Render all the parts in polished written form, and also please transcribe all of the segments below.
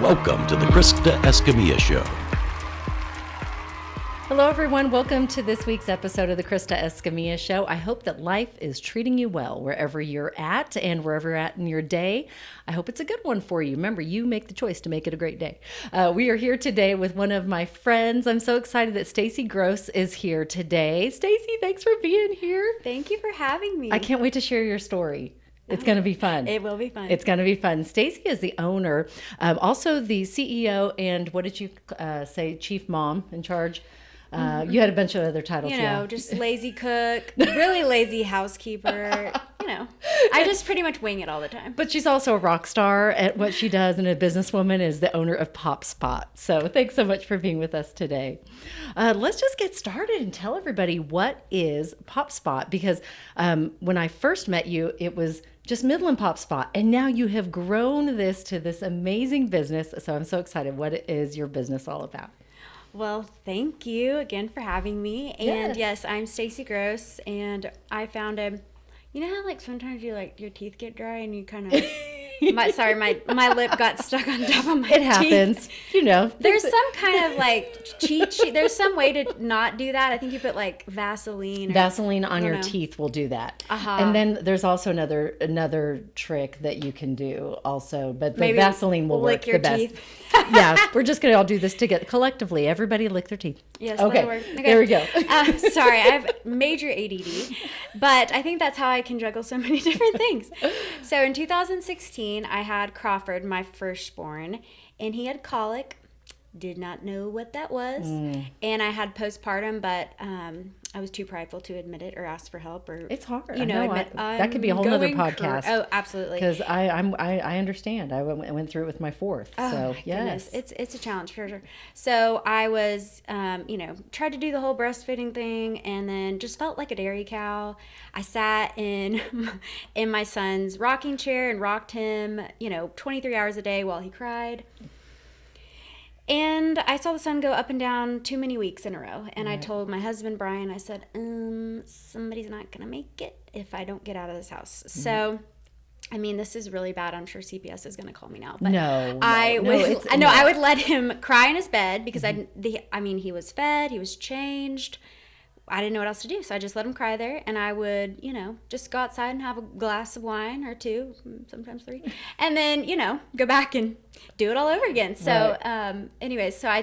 Welcome to the Krista Escamilla Show. Hello, everyone. Welcome to this week's episode of the Krista Escamilla Show. I hope that life is treating you well wherever you're at and wherever you're at in your day. I hope it's a good one for you. Remember, you make the choice to make it a great day. We are here today with one of my friends. I'm so excited that Stacy Grosse is here today. Stacy, thanks for being here. Thank you for having me. I can't wait to share your story. It's going to be fun. It will be fun. It's going to be fun. Stacy is the owner, also the CEO, and what did you say, chief mom in charge? You had a bunch of other titles. Just lazy cook, really lazy housekeeper. I just pretty much wing it all the time. But she's also a rock star at what she does, and a businesswoman, is the owner of Pop Spot. So thanks so much for being with us today. Let's just get started and tell everybody what is Pop Spot, because when I first met you, it was just Midland Pop Spot, and now you have grown this to this amazing business. So I'm so excited. What is your business all about? Well, thank you again for having me. And yes, I'm Stacy Grosse, and I found you know how sometimes your teeth get dry and you kind of my lip got stuck on top of my teeth. It happens. There's some kind of cheat sheet. There's some way to not do that. I think you put Vaseline. Vaseline on your teeth will do that. And then there's also another trick that you can do also, but the Vaseline will work the best. Teeth. Yeah, we're just going to all do this together collectively. Everybody lick their teeth. Yes, okay. Work. Okay. There we go. Sorry, I have major ADD, but I think that's how I can juggle so many different things. So in 2016, I had Crawford, my firstborn, and he had colic. Did not know what that was. And I had postpartum, but I was too prideful to admit it or ask for help. Or it's hard. Admit that could be a whole other podcast. Oh, absolutely. Because I understand. I went through it with my fourth. Oh, so my yes, goodness. It's a challenge for sure. So I was, tried to do the whole breastfeeding thing, and then just felt like a dairy cow. I sat in my son's rocking chair and rocked him, 23 hours a day while he cried. And I saw the sun go up and down too many weeks in a row. And I told my husband, Brian, I said, somebody's not going to make it if I don't get out of this house. Mm-hmm. So, this is really bad. I'm sure CPS is going to call me now. But I would let him cry in his bed because he was fed, he was changed. I didn't know what else to do. So I just let him cry there, and I would, just go outside and have a glass of wine or two, sometimes three, and then, go back and do it all over again. So, so I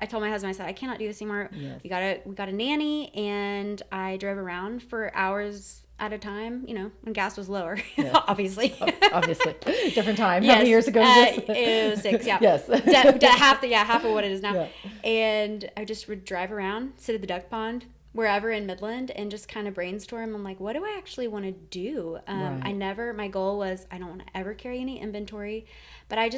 told my husband, I said, I cannot do this anymore. Yes. We got a nanny, and I drove around for hours at a time, when gas was lower, obviously. Obviously. Different time. How many years ago was this? It was 6, yeah. Yes. half of what it is now. Yeah. And I just would drive around, sit at the duck pond, wherever in Midland, and just kind of brainstorm. I'm like, what do I actually want to do? My goal was, I don't want to ever carry any inventory, but I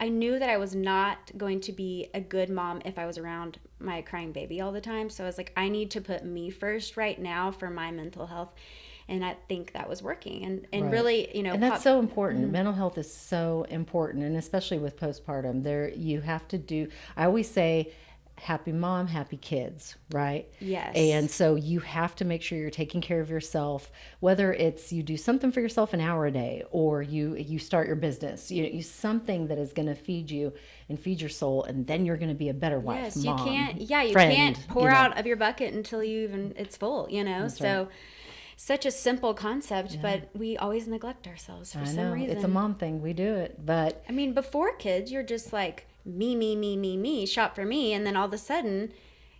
knew that I was not going to be a good mom if I was around my crying baby all the time. So I was like, I need to put me first right now for my mental health. And I think that was working. And really, And that's so important. Mm-hmm. Mental health is so important. And especially with postpartum, you have to do, I always say, happy mom, happy kids, right? Yes. And so you have to make sure you're taking care of yourself, whether it's you do something for yourself an hour a day, or you start your business, you something that is going to feed you and feed your soul, and then you're going to be a better wife, mom, you friend, can't pour out of your bucket until it's full, That's so right. Such a simple concept, but we always neglect ourselves for some reason. It's a mom thing. We do it, but before kids, you're just like, me, shop for me. And then all of a sudden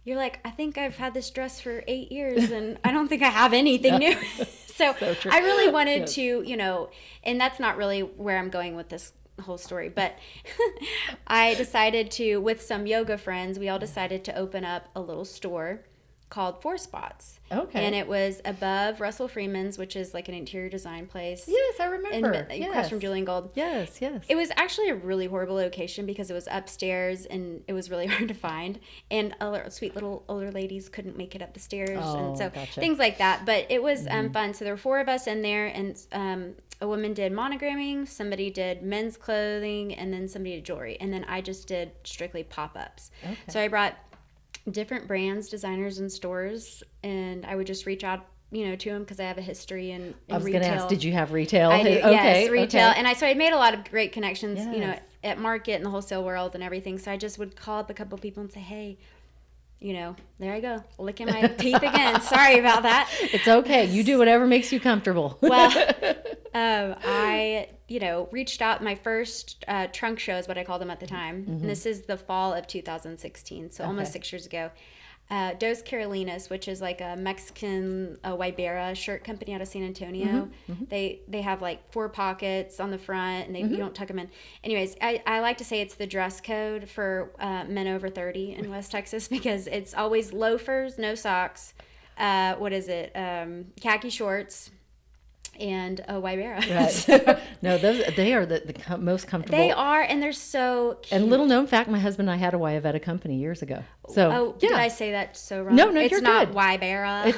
you're like, I think I've had this dress for 8 years and I don't think I have anything new. So I really wanted to, and that's not really where I'm going with this whole story, but I decided to, with some yoga friends, we all decided to open up a little store called 4 Spots. Okay. And it was above Russell Freeman's, which is like an interior design place. Yes, I remember. Across from Julian Gold. Yes. It was actually a really horrible location because it was upstairs and it was really hard to find. And sweet little older ladies couldn't make it up the stairs. Oh, and so gotcha. Things like that. But it was fun. So there were 4 of us in there, and a woman did monogramming, somebody did men's clothing, and then somebody did jewelry. And then I just did strictly pop-ups. Okay. So I brought different brands, designers, and stores, and I would just reach out, to them because I have a history in retail. I was going to ask, did you have retail? I do, okay, yes, retail. Okay. And so I made a lot of great connections, Yes. at market in the wholesale world and everything. So I just would call up a couple people and say, hey, there I go, licking my teeth again. Sorry about that. It's okay. You do whatever makes you comfortable. Well, I, reached out. My first trunk show is what I called them at the time. Mm-hmm. And this is the fall of 2016, so almost 6 years ago. Dos Carolinas, which is like a Mexican Wibera shirt company out of San Antonio. Mm-hmm. They have like 4 pockets on the front, and you don't tuck them in. Anyways, I like to say it's the dress code for men over 30 in West Texas, because it's always loafers, no socks. Khaki shorts. And a Wibera. Right. No, they are the most comfortable. They are, and they're so cute. And little known fact, my husband and I had a Wibera company years ago. So, did I say that so wrong? No, it's you're not good. Wibera.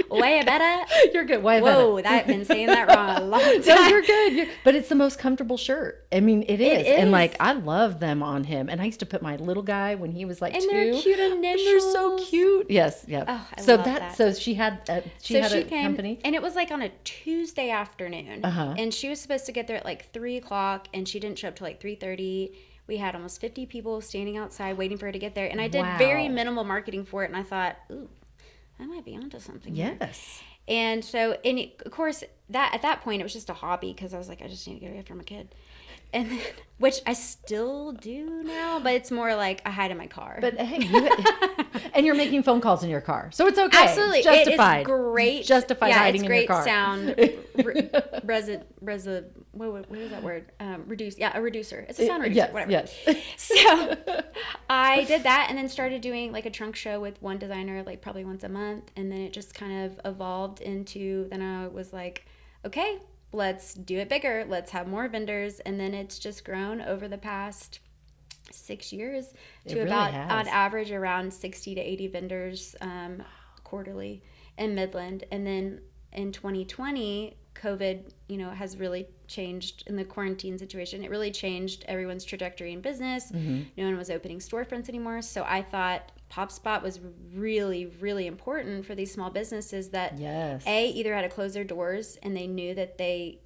Wibera. You're good. Wibera. Whoa, I've been saying that wrong a long time. No, you're good. But it's the most comfortable shirt. I mean, it is. And like, I love them on him. And I used to put my little guy when he was like 2. And they're cute initials. And they're so cute. Yes. Yeah. Oh, I love that. So she had a company. And it was like on a Tuesday afternoon. Uh-huh. And she was supposed to get there at like 3 o'clock, and she didn't show up till like 3:30. We had almost 50 people standing outside waiting for her to get there. And I did very minimal marketing for it. And I thought, ooh, I might be onto something. Yes. Here. And so, of course, at that point, it was just a hobby, because I was like, I just need to get away from a kid. And then, which I still do now, but it's more like I hide in my car. But hey, and you're making phone calls in your car, so it's okay. Absolutely, it's justified. It's great. Justified hiding in your car. Sound. What is that word? Reduce. Yeah, a reducer. It's a sound reducer. Yes, whatever. Yes. So I did that, and then started doing like a trunk show with one designer, like probably once a month, and then it just kind of evolved into. Then I was like, okay, let's do it bigger. Let's have more vendors. And then it's just grown over the past 6 years to about, on average, around 60 to 80 vendors quarterly in Midland. And then in 2020, COVID, has really changed in the quarantine situation. It really changed everyone's trajectory in business. Mm-hmm. No one was opening storefronts anymore. So I thought PopSpot was really, really important for these small businesses that either had to close their doors, and they knew that they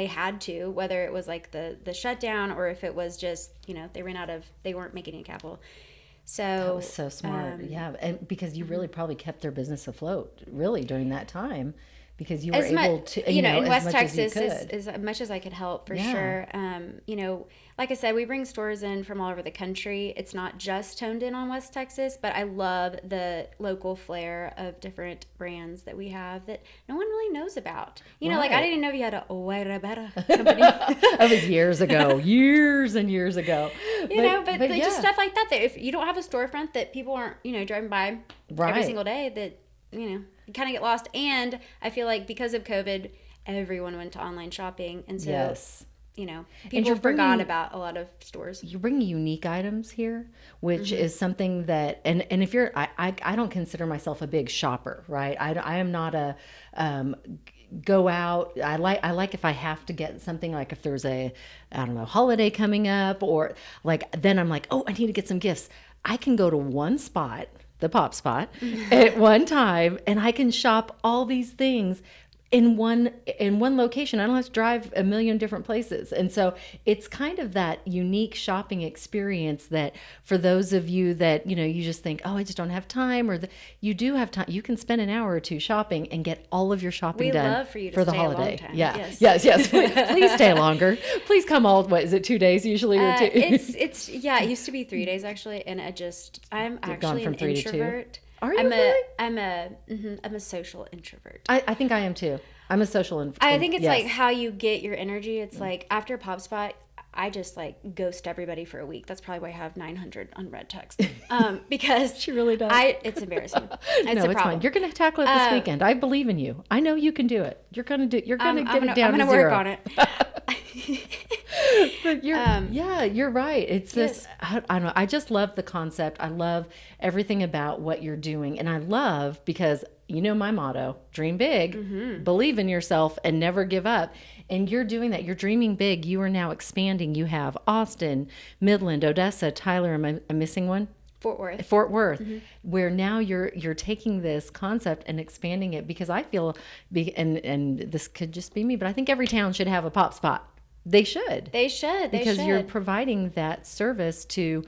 had to, whether it was like the shutdown, or if it was just, they weren't making any capital. So that was so smart. And because you really probably kept their business afloat really during that time. Because you were able to, in West Texas, as much as I could help, for sure. Like I said, we bring stores in from all over the country. It's not just honed in on West Texas, but I love the local flair of different brands that we have that no one really knows about. Like I didn't even know you had a Wibera company. That was years ago, years and years ago. But just stuff like that. That if you don't have a storefront that people aren't, driving by every single day, that you kind of get lost. And I feel like because of COVID, everyone went to online shopping, and so people forgot about a lot of stores. You're bringing unique items here, which is something that, and if you're, I don't consider myself a big shopper, right? I am not a go out. I like if I have to get something, like if there's a holiday coming up, or like then I'm like, oh, I need to get some gifts. I can go to one spot, the PopSpot, at one time, and I can shop all these things in one location. I don't have to drive a million different places. And so it's kind of that unique shopping experience that for those of you that, you just think, oh, I just don't have time, or you do have time. You can spend an hour or two shopping and get all of your shopping done love for you to for the stay holiday. A long time. Yeah. Yes. Please stay longer. Please come all, what is it, 2 days usually, or 2? It used to be 3 days actually. And I'm actually an introvert. Are you really? I'm a social introvert. I think I am too. I'm a social introvert. I think it's like how you get your energy. It's like after PopSpot, I just like ghost everybody for a week. That's probably why I have 900 unread texts. Because she really does. It's embarrassing. It's fine. You're gonna tackle it this weekend. I believe in you. I know you can do it. You're gonna get it down to zero. I'm gonna work on it. But you're right. It's this. I don't know. I just love the concept. I love everything about what you're doing, and I love because my motto: dream big, believe in yourself, and never give up. And you're doing that. You're dreaming big. You are now expanding. You have Austin, Midland, Odessa, Tyler. Am I missing one? Fort Worth, where now you're taking this concept and expanding it, because I feel, and this could just be me, but I think every town should have a PopSpot. They should. Because you're providing that service to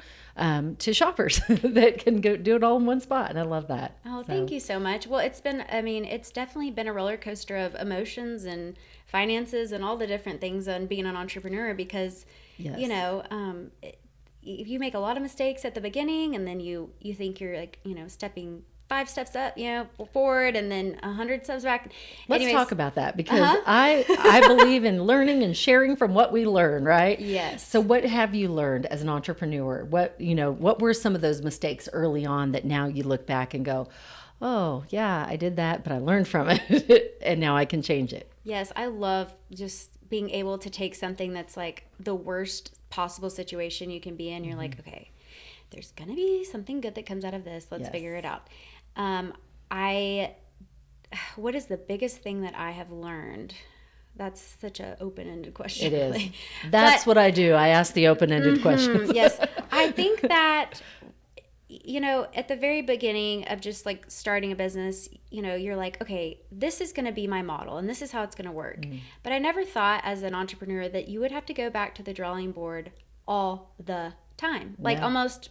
shoppers that can go do it all in one spot, and I love that. Oh, thank you so much. Well, it's definitely been a roller coaster of emotions and finances and all the different things on being an entrepreneur because, Yes. if you make a lot of mistakes at the beginning and then you think you're like, stepping 5 steps up, forward and then 100 steps back. Let's talk about that because I believe in learning and sharing from what we learn, right? Yes. So what have you learned as an entrepreneur? What were some of those mistakes early on that now you look back and go, oh yeah, I did that, but I learned from it and now I can change it. Yes. I love just being able to take something that's like the worst possible situation you can be in. You're like, okay, there's going to be something good that comes out of this. Let's figure it out. What is the biggest thing that I have learned? That's such an open-ended question. It is. Really. That's what I do. I ask the open-ended questions. Yes. I think that, at the very beginning of just like starting a business, you're like, okay, this is going to be my model and this is how it's going to work. But I never thought as an entrepreneur that you would have to go back to the drawing board all the time, like almost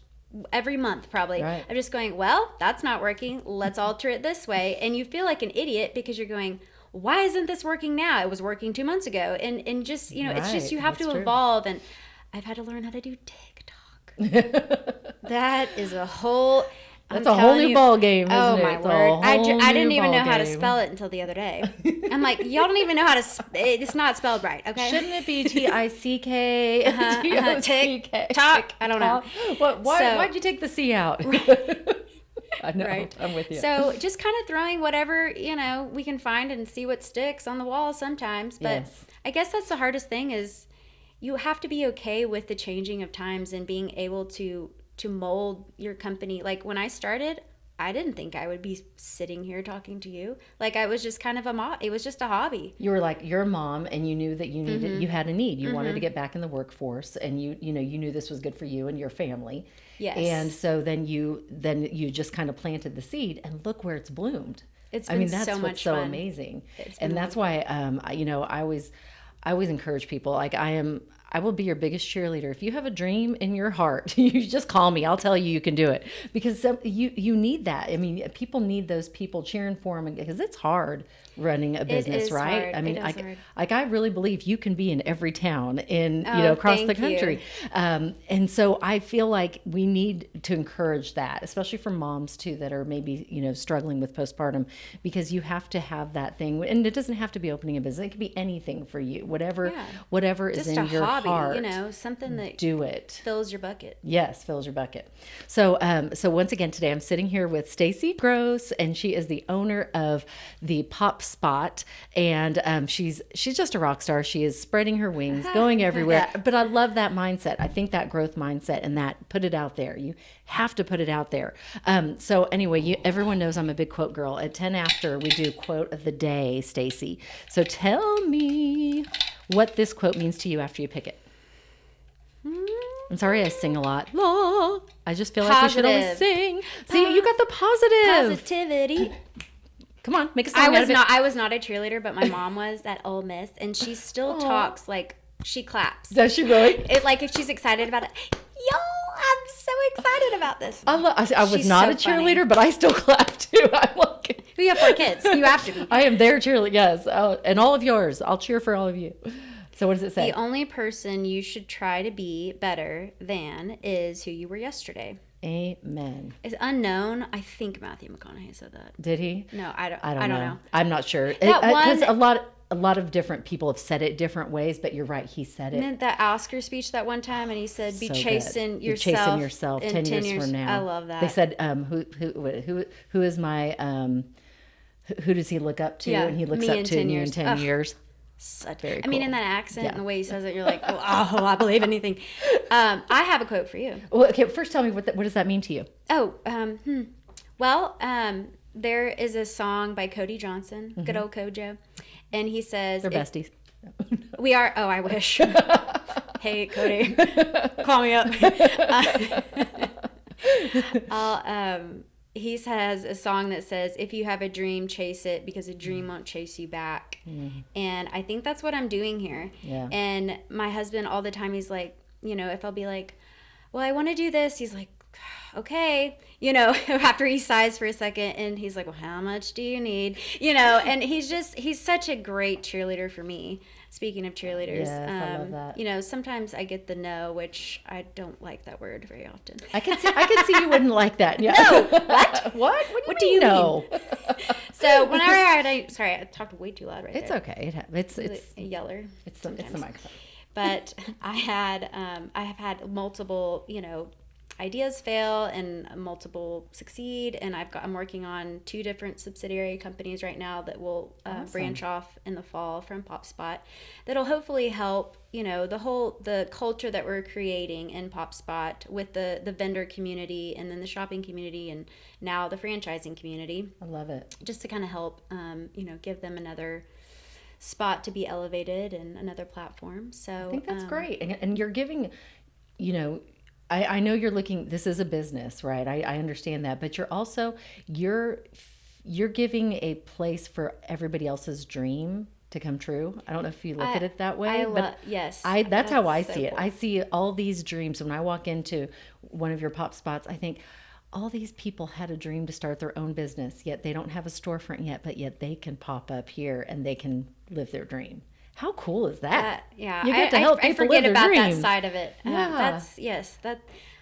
every month probably. Right. I'm just going, well, that's not working. Let's alter it this way. And you feel like an idiot because you're going, why isn't this working now? It was working 2 months ago. And just, it's just, you have to evolve. And I've had to learn how to do TikTok. That is a whole... That's a whole new ball game, isn't oh it? my word! I didn't even know how to spell it until the other day. I'm like, y'all don't even know how to. It's not spelled right. Okay. Shouldn't it be TICK? TikTok. I don't know. Why'd you take the C out? I know. Right. I'm with you. So just kind of throwing whatever we can find and see what sticks on the wall sometimes. But I guess that's the hardest thing is you have to be okay with the changing of times and being able to mold your company. Like when I started, I didn't think I would be sitting here talking to you. Like I was just kind of it was just a hobby. You were like, you're a mom and you knew that you needed, you had a need. You wanted to get back in the workforce and you knew this was good for you and your family. Yes. And so then you just kind of planted the seed and look where it's bloomed. It's been that's so what's much so fun. Amazing. And that's why, I always encourage people, like I will be your biggest cheerleader. If you have a dream in your heart, you just call me. I'll tell you you can do it because you need that. I mean, people need those people cheering for them because it's hard running a business, right? Hard. I mean, hard. I really believe you can be in every town across the country. And so I feel like we need to encourage that, especially for moms too that are maybe, struggling with postpartum because you have to have that thing. And it doesn't have to be opening a business. It could be anything for you, whatever is in your hobby, heart. Something that do it. Fills your bucket. Yes, fills your bucket. So once again today I'm sitting here with Stacy Grosse, and she is the owner of the Pop Spot, and she's just a rock star. She is spreading her wings, going everywhere. But I love that mindset. I think that growth mindset and that put it out there. You have to put it out there. So anyway, everyone knows I'm a big quote girl. At 10 after we do quote of the day, Stacy. So tell me what this quote means to you after you pick it. I'm sorry I sing a lot. La. I just feel like we should always sing. See, you got the positive. Positivity. Come on, make a song out of it. I was not a cheerleader, but my mom was at Ole Miss, and she still talks like she claps. Does she really? Like if she's excited about it. Yo, I'm so excited about this. I was not a cheerleader, but I still clap too. I'm like, you have 4 kids. You have to be. I am their cheerleader. Yes, and all of yours. I'll cheer for all of you. So what does it say? The only person you should try to be better than is who you were yesterday. Amen. It's unknown. I think Matthew McConaughey said that. Did he? No, I don't know. I'm not sure. Because a lot of different people have said it different ways, but you're right. He said it. Meant that Oscar speech that one time, and he said, "Be so chasing good. yourself." Chasing yourself 10 years from now. I love that. They said, "Who is my who does he look up to?" Yeah, and he looks up to me in 10 years. Very cool. I mean, in that accent and the way he says it, you're like, oh, I believe anything. I have a quote for you. Well, okay, first tell me what does that mean to you? Oh, well, there is a song by Cody Johnson, good old Kojo, and he says... They're besties. We are... Oh, I wish. Hey, Cody, call me up. he has a song that says, if you have a dream, chase it, because a dream won't chase you back. And I think that's what I'm doing here. Yeah. And my husband all the time, he's like, you know, if I'll be like, well, I want to do this, he's like, okay, you know, after he sighs for a second, and he's like, well, how much do you need? You know, and he's such a great cheerleader for me. Speaking of cheerleaders, Yes, I love that. you know, sometimes I get the no, which I don't like that word very often. I can see you wouldn't like that. Yeah. No, what? What do you know? So whenever sorry, I talked way too loud right It's there. okay. It's A yeller. it's the microphone. But I have had multiple, you know, ideas fail and multiple succeed, and I'm working on 2 different subsidiary companies right now that will branch off in the fall from PopSpot, that'll hopefully help, you know, the culture that we're creating in PopSpot with the vendor community, and then the shopping community, and now the franchising community. I love it. Just to kind of help, you know, give them another spot to be elevated and another platform. So I think that's great. And you're giving, you know, I know you're looking, this is a business, right? I understand that, but you're giving a place for everybody else's dream to come true. I don't know if you look at it that way, but yes, that's how I see it. cool. I see all these dreams. When I walk into one of your pop spots, I think all these people had a dream to start their own business, yet they don't have a storefront yet, but yet they can pop up here and they can live their dream. How cool is that? Yeah, You get to help I people forget live their about dreams. that side of it. Yeah.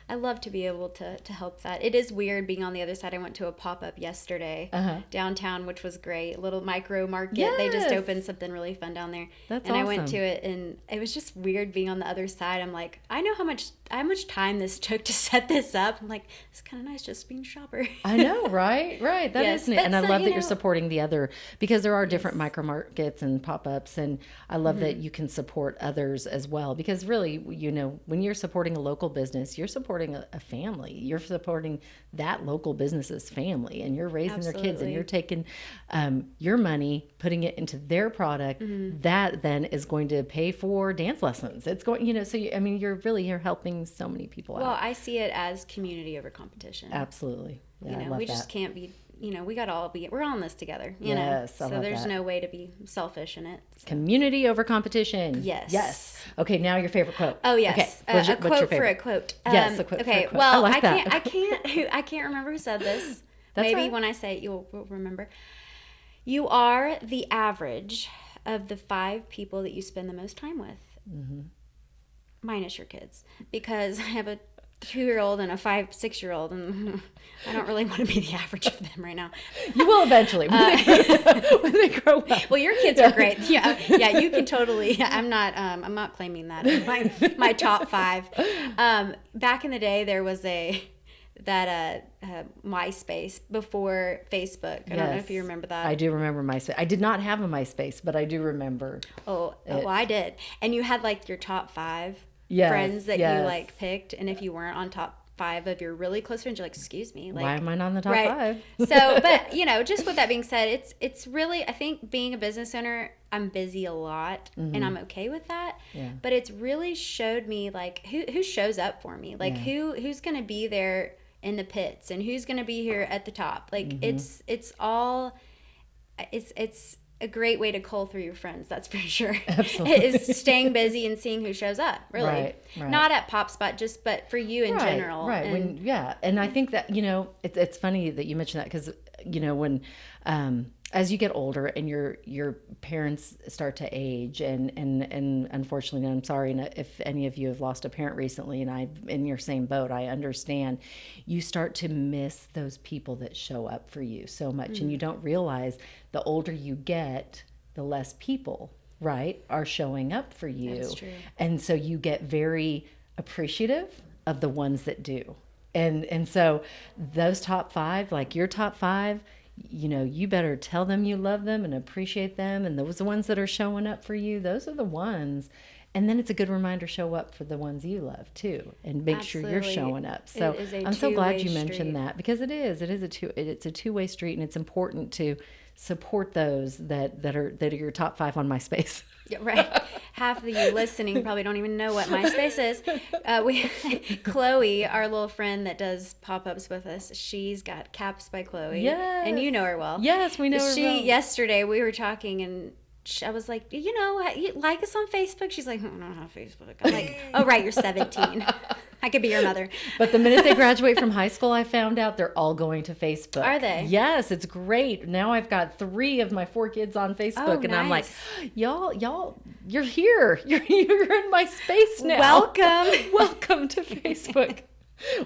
I love to be able to help that. It is weird being on the other side. I went to a pop-up yesterday downtown, which was great. A little micro market. Yes. They just opened something really fun down there. That's and awesome. I went to it, and it was just weird being on the other side. I'm like, I know how much time this took to set this up. I'm like, it's kind of nice just being a shopper. I know, right? That Yes, is neat. but And I so, love you that you're know- supporting the other, because there are different micro markets and pop-ups, and I love that you can support others as well, because really, you know, when you're supporting a local business, you're supporting a family. You're supporting that local business's family, and you're raising their kids, and Absolutely. you're taking your money, putting it into their product. That then is going to pay for dance lessons. It's going, you know, so you're helping so many people Well, out. I see it as community over competition. Absolutely. Yeah, You I know, love we that. just can't be, you know, we're all in this together, you Yes, I know. So love there's that. no way to be selfish in it. So. Community over competition. Yes. Okay, now your favorite quote. Oh yes, Okay. What's a your quote for a favorite? quote. Yes, a quote for a Okay, quote. well, I like that. I can't remember who said this. That's Maybe all right. when I say it, you'll remember. You are the average of the 5 people that you spend the most time with, minus your kids, because I have a 2-year-old and a 6-year-old, and I don't really want to be the average of them right now. You will eventually when they grow up. Well, your kids are great. Yeah, you can totally. I'm not claiming that in my top 5. Back in the day, there was MySpace before Facebook. I don't know if you remember that. I do remember MySpace. I did not have a MySpace, but I do remember. Well, I did. And you had like your top 5 Yes, friends that yes. you like picked, and if you weren't on top 5 of your really close friends, you're like, excuse me, like, Why am I not in the top right. 5? So, but you know, just with that being said, it's really, I think being a business owner, I'm busy a lot, and I'm okay with that. Yeah. But it's really showed me like who shows up for me, like Yeah. who's gonna be there in the pits, and who's gonna be here at the top. Like it's a great way to cull through your friends, that's for sure. Absolutely. Is staying busy and seeing who shows up, really. Right. Not at PopSpot, but for you in general. Right. And, And I think that, you know, it's funny that you mentioned that, because, you know, when as you get older and your parents start to age, and unfortunately, and I'm sorry if any of you have lost a parent recently, and I'm in your same boat, I understand, you start to miss those people that show up for you so much, and you don't realize the older you get, the less people, right, are showing up for you. That's true. And so you get very appreciative of the ones that do. And so those top 5, like your top 5, you know, you better tell them you love them and appreciate them. And those are the ones that are showing up for you. Those are the ones. And then it's a good reminder, show up for the ones you love too, and make sure you're Absolutely. showing up. So It is a I'm so glad you two-way mentioned street. that, because it's a two-way street, and it's important to support those that are your top 5 on MySpace. Yeah, right. Half of you listening probably don't even know what MySpace is. Chloe, our little friend that does pop-ups with us, she's got Caps by Chloe. Yes. And you know her well. Yes, we know her well. Yesterday we were talking and I was like, you like us on Facebook? She's like, I don't have Facebook. I'm like, oh, right, you're 17. I could be your mother. But the minute they graduate from high school, I found out they're all going to Facebook. Are they? Yes, it's great. Now I've got 3 of my 4 kids on Facebook, and I'm like, y'all, you're here. You're in my space now. Welcome to Facebook.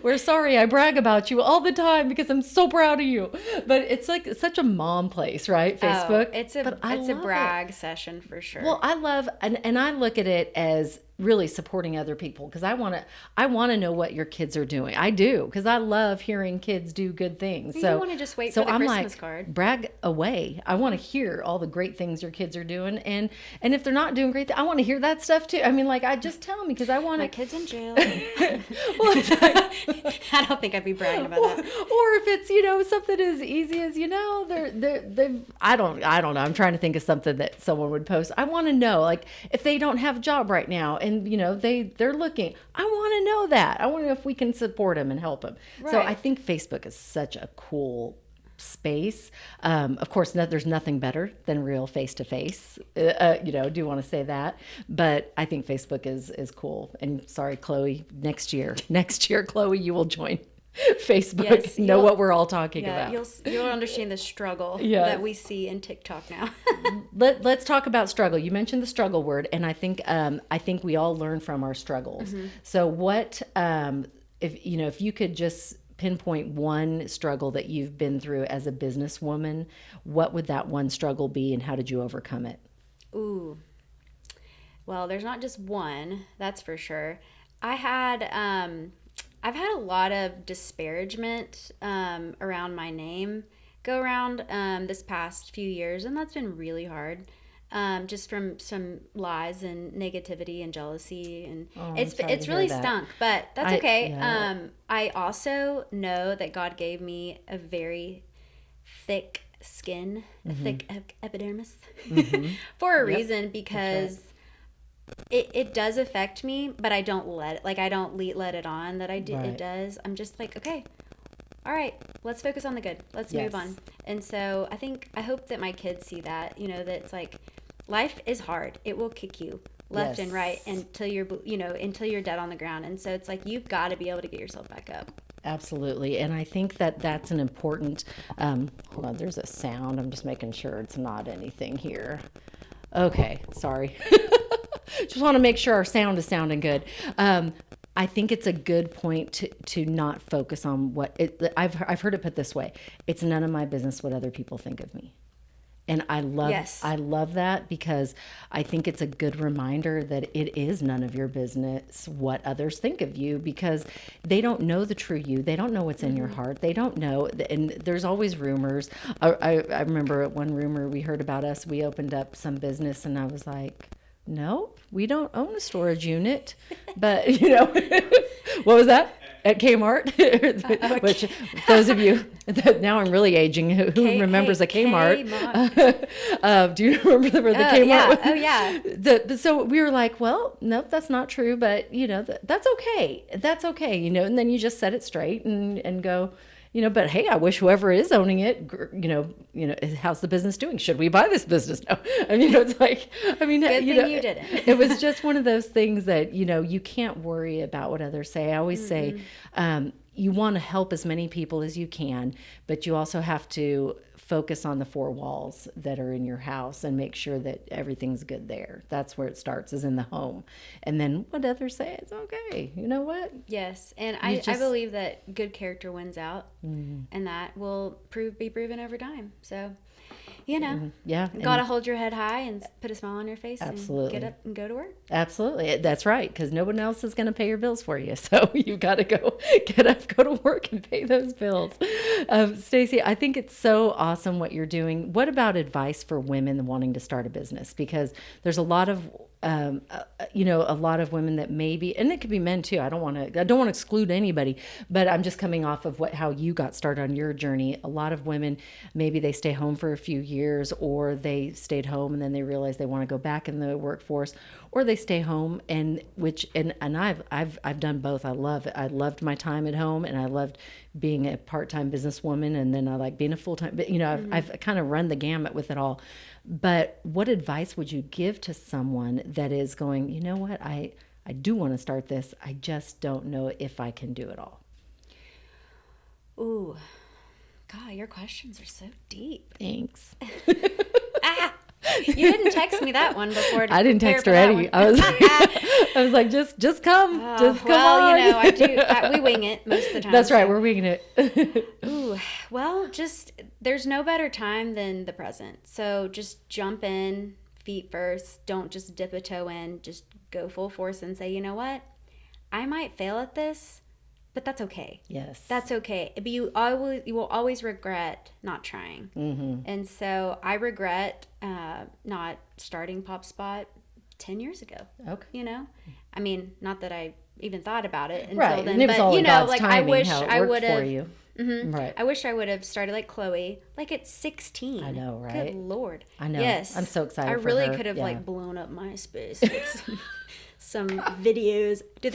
We're sorry, I brag about you all the time because I'm so proud of you. But it's like such a mom place, right? Facebook. It's a brag session for sure. Well, I love and I look at it as really supporting other people because I want to know what your kids are doing. I do because I love hearing kids do good things. You don't want to just wait for the Christmas card. Brag away. I want to hear all the great things your kids are doing, and if they're not doing great, I want to hear that stuff too. I mean, like I just tell them because I want my kids in jail. Well, I don't think I'd be bragging about that. Or if it's something as easy as they I don't know. I'm trying to think of something that someone would post. I want to know like if they don't have a job right now. And they're looking. I want to know that. I want to know if we can support them and help them. Right. So I think Facebook is such a cool space. Of course, there's nothing better than real face to face. Do want to say that, but I think Facebook is cool. And sorry, Chloe, next year, Chloe, you will join Facebook. Yes, know what we're all talking about. You'll understand the struggle that we see in TikTok now. Let's talk about struggle. You mentioned the struggle word, and I think we all learn from our struggles. Mm-hmm. So what if you could just pinpoint one struggle that you've been through as a businesswoman, what would that one struggle be, and how did you overcome it? Ooh. Well, there's not just one, that's for sure. I've had a lot of disparagement around my name go around this past few years, and that's been really hard. Just from some lies and negativity and jealousy, and it's really stunk, but that's okay. Yeah. I also know that God gave me a very thick skin, a thick epidermis, for a reason, because it does affect me, but I don't let it on that it does. I'm just like, okay, all right, let's focus on the good. Let's move on. And so I hope that my kids see that, that it's like life is hard. It will kick you left and right until you're dead on the ground. And so it's like you've got to be able to get yourself back up. Absolutely. And I think that's an important, hold on, there's a sound. I'm just making sure it's not anything here. Okay, sorry. Just want to make sure our sound is sounding good. I think it's a good point to not focus on I've heard it put this way. It's none of my business what other people think of me. And I love that because I think it's a good reminder that it is none of your business what others think of you, because they don't know the true you. They don't know what's in your heart. They don't know. And there's always rumors. I remember one rumor we heard about us. We opened up some business and I was like, no, we don't own a storage unit. But, what was that? At Kmart? Which, those of you, now I'm really aging, who remembers a Kmart? Do you remember where the Kmart was? Oh, yeah. So we were like, well, nope, that's not true, but, that's okay. That's okay, and then you just set it straight and go, but hey, I wish whoever is owning it, how's the business doing? Should we buy this business? No. It's like, good thing you didn't. It was just one of those things that, you can't worry about what others say. I always say, you want to help as many people as you can, but you also have to focus on the 4 walls that are in your house and make sure that everything's good there. That's where it starts, is in the home. And then what others say, it's okay. You know what? Yes. And I believe that good character wins out, and that will be proven over time. So, yeah, got to hold your head high and put a smile on your face. Absolutely. And get up and go to work. Absolutely. That's right. Because no one else is going to pay your bills for you. So you've got to get up, go to work and pay those bills. Stacy, I think it's so awesome what you're doing. What about advice for women wanting to start a business? Because there's a lot of a lot of women that maybe, and it could be men too. I don't want to exclude anybody, but I'm just coming off of how you got started on your journey. A lot of women, maybe they stay home for a few years, or they stayed home and then they realize they want to go back in the workforce, or they stay home and I've done both. I love it. I loved my time at home, and I loved being a part-time businesswoman, and then I like being a full-time, but I've kind of run the gamut with it all. But what advice would you give to someone that is going, you know what, I do want to start this. I just don't know if I can do it all. Ooh, God, your questions are so deep. Thanks. You didn't text me that one before. I didn't text her any. I was like, just come, come on. I do. We wing it most of the time. That's right. We're winging it. Ooh, well, there's no better time than the present. So just jump in, feet first. Don't just dip a toe in. Just go full force and say, you know what? I might fail at this, but that's okay. Yes. That's okay. But you will always regret not trying. Mm-hmm. And so I regret not starting PopSpot 10 years ago. Okay. I mean, not that I even thought about it until right. then, and but God's like timing, I wish how it I worked would have. For you. Mm-hmm. Right. I wish I would have started like Chloe, like at 16. I know, right? Good Lord. I know. Yes. I'm so excited. I for really her. could have like blown up MySpace with some videos. Did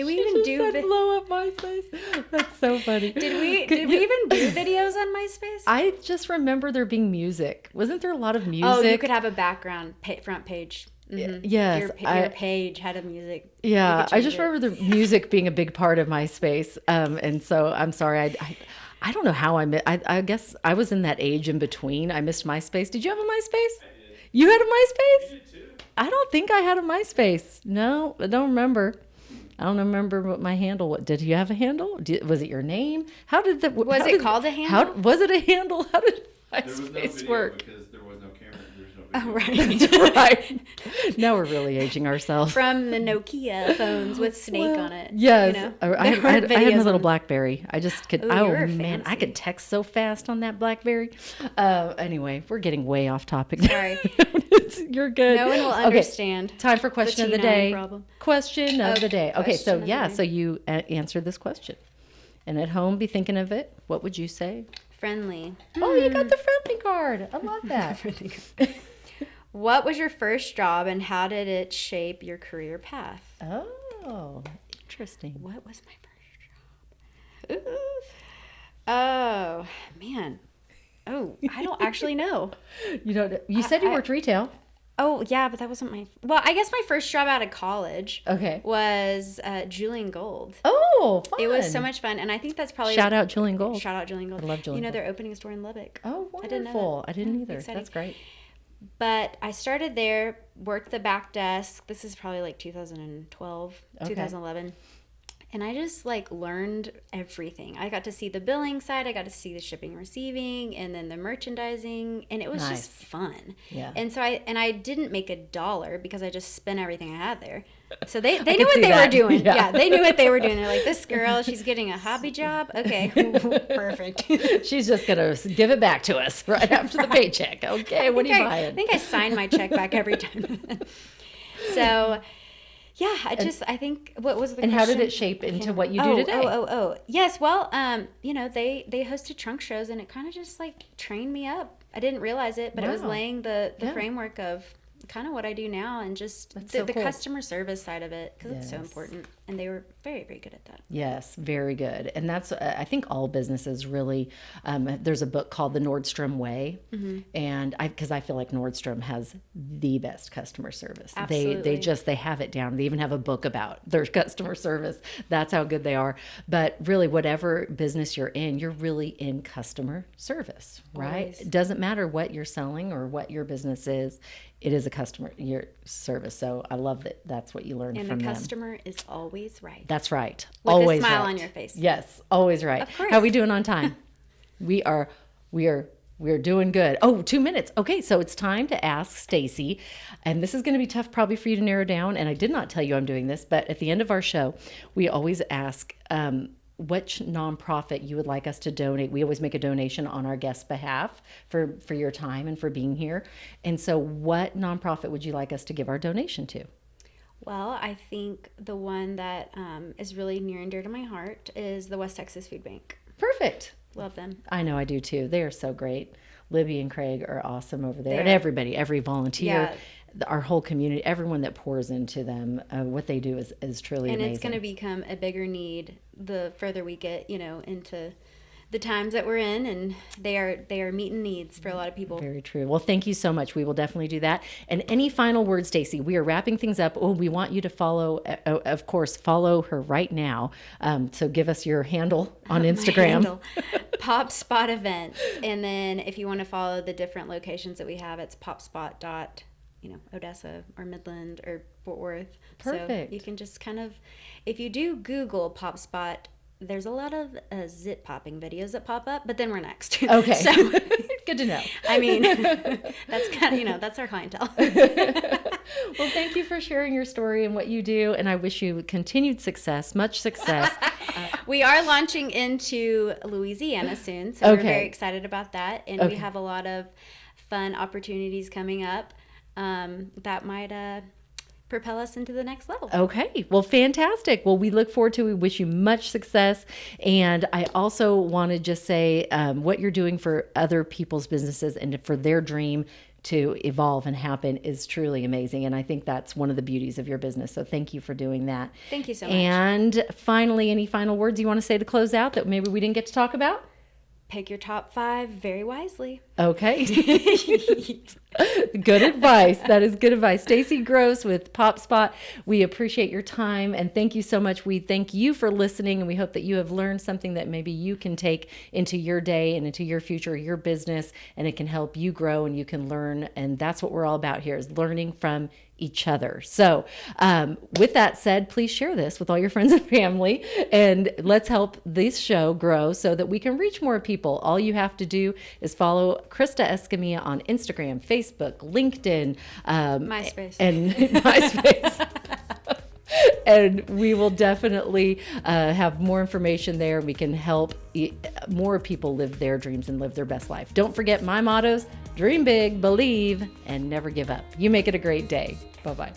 we even do blow up MySpace? That's so funny. Did we even do videos on MySpace? I just remember there being music. Wasn't there a lot of music? Oh, you could have a background front page. Mm-hmm. Yes, your page had a music. Yeah, I just remember the music being a big part of MySpace, and so I'm sorry. I don't know how I guess I was in that age in between. I missed MySpace. Did you have a MySpace? I did. You had a MySpace? You did too. I don't think I had a MySpace. No, I don't remember. I don't remember what my handle was. Did you have a handle? Was it your name? How did that? Was it called a handle? Was it a handle? How did There was no MySpace video work? because there was no camera. There's no Oh, video. right. Right. Now we're really aging ourselves. From the Nokia phones with Snake on it. Yes. I There were had my videos little on- BlackBerry. I just could, Ooh, you were man, I fancy. could text so fast on that BlackBerry. Anyway, we're getting way off topic. Sorry. You're good. No one will understand. Time for question of the T9 day. problem. Question of the day. Okay, so question of the yeah, day. so you answered this question. And at home, be thinking of it. What would you say? Friendly. Oh, you got the friendly card. I love that. What was your first job and how did it shape your career path? Oh, interesting. What was my first job? Ooh. Oh, man. Oh, I don't actually know. You know, you said you worked retail. Oh, yeah, but that wasn't my... Well, I guess my first job out of college Okay. was Julian Gold. Oh, fun. It was so much fun, and I think that's probably... Shout out Julian Gold. Shout out Julian Gold. I love Julian Gold. They're opening a store in Lubbock. Oh, I didn't know wonderful. that. I didn't Yeah, either. exciting. That's great. But I started there, worked the back desk. This is probably like 2012, Okay. 2011. And I just like learned everything. I got to see the billing side. I got to see the shipping and receiving and then the merchandising. And it was Nice. just fun. Yeah. And so I didn't make $1 because I just spent everything I had there. So they could knew what see they that. were doing. Yeah. Yeah, they knew what they were doing. They're like, this girl, she's getting a hobby job. Okay, perfect. She's just going to give it back to us right after the paycheck. Okay, what are you buying? I think I sign my check back every time. So, yeah, I think, what was the And question? how did it shape into what you do today? Yes, well, they hosted trunk shows and it kind of just like trained me up. I didn't realize it, but it was Wow. laying the Yeah. framework of kind of what I do now and just so the cool. customer service side of it because it's so Yes. important. And they were very, very good at that. Yes, very good. And that's, I think all businesses really, there's a book called The Nordstrom Way. Mm-hmm. And because I feel like Nordstrom has the best customer service. Absolutely. They have it down. They even have a book about their customer service. That's how good they are. But really, whatever business you're in, you're really in customer service, right? Always. It doesn't matter what you're selling or what your business is. It is a customer your service. So I love that that's what you learned And from the them. customer is always right. That's right. With a Always smile right. on your face. Yes, always right. Of course. How are we doing on time? we are doing good. Oh, 2 minutes. Okay, so it's time to ask Stacy, and this is going to be tough probably for you to narrow down. And I did not tell you I'm doing this, but at the end of our show, we always ask which nonprofit you would like us to donate. We always make a donation on our guest's behalf for your time and for being here. And so, what nonprofit would you like us to give our donation to? Well, I think the one that is really near and dear to my heart is the West Texas Food Bank. Perfect. Love them. I know, I do too. They are so great. Libby and Craig are awesome over there. And everybody, every volunteer, our whole community, everyone that pours into them, what they do is truly amazing. And it's going to become a bigger need the further we get, into the times that we're in, and they are meeting needs for a lot of people. Very true. Well, thank you so much. We will definitely do that. And any final words, Stacy? We are wrapping things up. Oh, we want you to follow, of course, follow her right now. So give us your handle on Instagram. My handle, Pop Spot Events. And then if you want to follow the different locations that we have, it's popspot. Odessa or Midland or Fort Worth. Perfect. So you can just kind of, if you do Google Pop Spot, there's a lot of zip popping videos that pop up, but then we're next. Okay. So good to know. I mean, that's kind of, that's our clientele. Well, thank you for sharing your story and what you do. And I wish you continued success, much success. We are launching into Louisiana soon. So we're very excited about that. And we have a lot of fun opportunities coming up that might propel us into the next level. Okay. Well, fantastic. Well, we look forward to, we wish you much success. And I also want to just say what you're doing for other people's businesses and for their dream to evolve and happen is truly amazing. And I think that's one of the beauties of your business. So thank you for doing that. Thank you so much. And finally, any final words you want to say to close out that maybe we didn't get to talk about? Pick your top 5 very wisely. Okay. Good advice. That is good advice. Stacy Grosse with Pop Spot. We appreciate your time and thank you so much. We thank you for listening, and we hope that you have learned something that maybe you can take into your day and into your future, your business, and it can help you grow and you can learn. And that's what we're all about here, is learning from each other. So with that said, please share this with all your friends and family, and let's help this show grow so that we can reach more people. All you have to do is follow Krista Escamilla on Instagram, Facebook, LinkedIn, MySpace. And MySpace. And we will definitely have more information there. We can help more people live their dreams and live their best life. Don't forget my mottos: dream big, believe, and never give up. You make it a great day. Bye-bye.